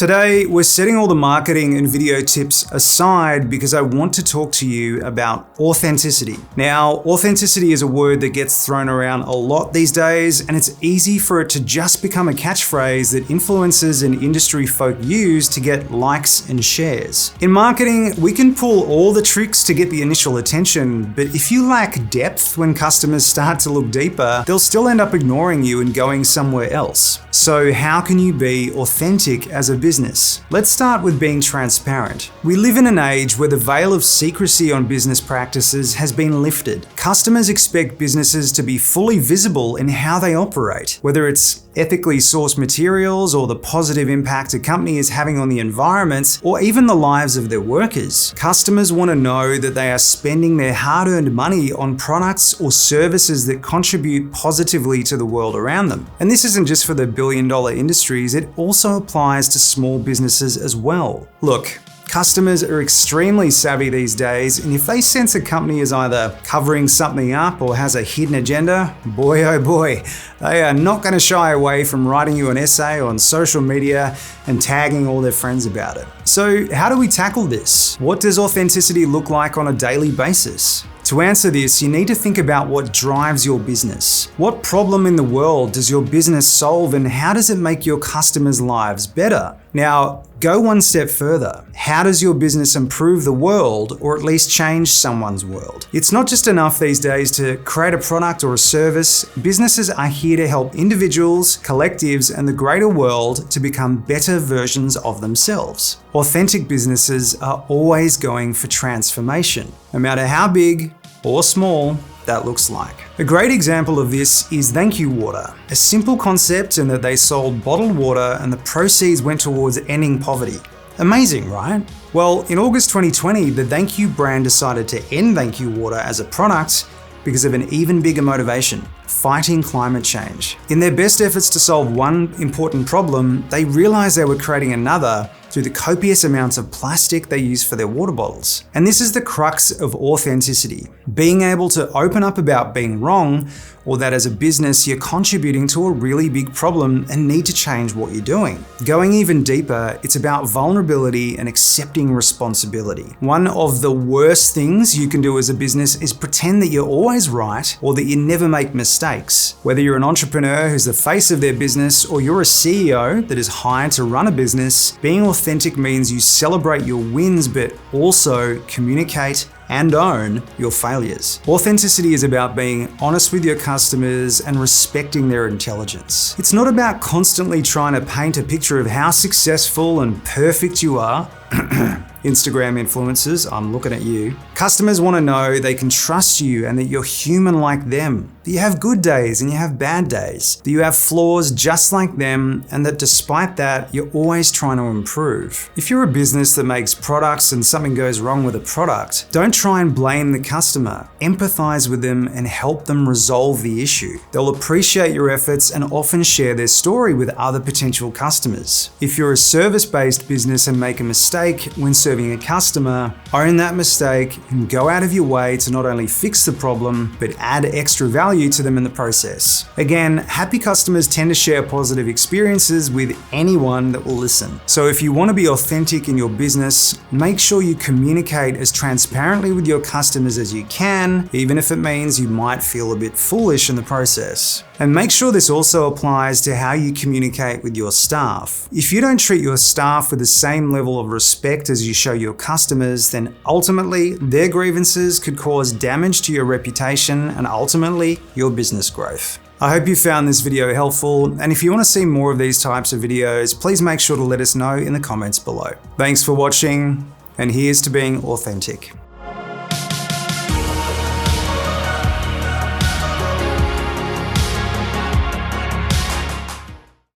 Today, we're setting all the marketing and video tips aside because I want to talk to you about authenticity. Now, authenticity is a word that gets thrown around a lot these days, and it's easy for it to just become a catchphrase that influencers and industry folk use to get likes and shares. In marketing, we can pull all the tricks to get the initial attention, but if you lack depth when customers start to look deeper, they'll still end up ignoring you and going somewhere else. So how can you be authentic as a business? Let's start with being transparent. We live in an age where the veil of secrecy on business practices has been lifted. Customers expect businesses to be fully visible in how they operate, whether it's ethically sourced materials or the positive impact a company is having on the environment or even the lives of their workers. Customers want to know that they are spending their hard-earned money on products or services that contribute positively to the world around them. And this isn't just for the billion-dollar industries, it also applies to small businesses as well. Look, customers are extremely savvy these days, and if they sense a company is either covering something up or has a hidden agenda, boy oh boy, they are not going to shy away from writing you an essay on social media and tagging all their friends about it. So how do we tackle this? What does authenticity look like on a daily basis? To answer this, you need to think about what drives your business. What problem in the world does your business solve, and how does it make your customers' lives better? Now, go one step further. How does your business improve the world, or at least change someone's world? It's not just enough these days to create a product or a service. Businesses are here to help individuals, collectives, and the greater world to become better versions of themselves. Authentic businesses are always going for transformation, no matter how big or small that looks like. A great example of this is Thank You Water, a simple concept in that they sold bottled water and the proceeds went towards ending poverty. Amazing, right? Well, in August 2020, the Thank You brand decided to end Thank You Water as a product because of an even bigger motivation: fighting climate change. In their best efforts to solve one important problem, they realized they were creating another through the copious amounts of plastic they use for their water bottles. And this is the crux of authenticity: being able to open up about being wrong, or that as a business you're contributing to a really big problem and need to change what you're doing. Going even deeper, it's about vulnerability and accepting responsibility. One of the worst things you can do as a business is pretend that you're always right or that you never make mistakes. Whether you're an entrepreneur who's the face of their business or you're a CEO that is hired to run a business, being authentic means you celebrate your wins but also communicate and own your failures. Authenticity is about being honest with your customers and respecting their intelligence. It's not about constantly trying to paint a picture of how successful and perfect you are. Instagram influencers, I'm looking at you. Customers want to know they can trust you and that you're human like them, that you have good days and you have bad days, that you have flaws just like them, and that despite that, you're always trying to improve. If you're a business that makes products and something goes wrong with a product, don't try and blame the customer. Empathize with them and help them resolve the issue. They'll appreciate your efforts and often share their story with other potential customers. If you're a service-based business and make a mistake when serving a customer, own that mistake and go out of your way to not only fix the problem, but add extra value to them in the process. Again, happy customers tend to share positive experiences with anyone that will listen. So if you want to be authentic in your business, make sure you communicate as transparently with your customers as you can, even if it means you might feel a bit foolish in the process. And make sure this also applies to how you communicate with your staff. If you don't treat your staff with the same level of respect as you show your customers, then ultimately their grievances could cause damage to your reputation and ultimately your business growth. I hope you found this video helpful, and if you want to see more of these types of videos, please make sure to let us know in the comments below. Thanks for watching, and here's to being authentic.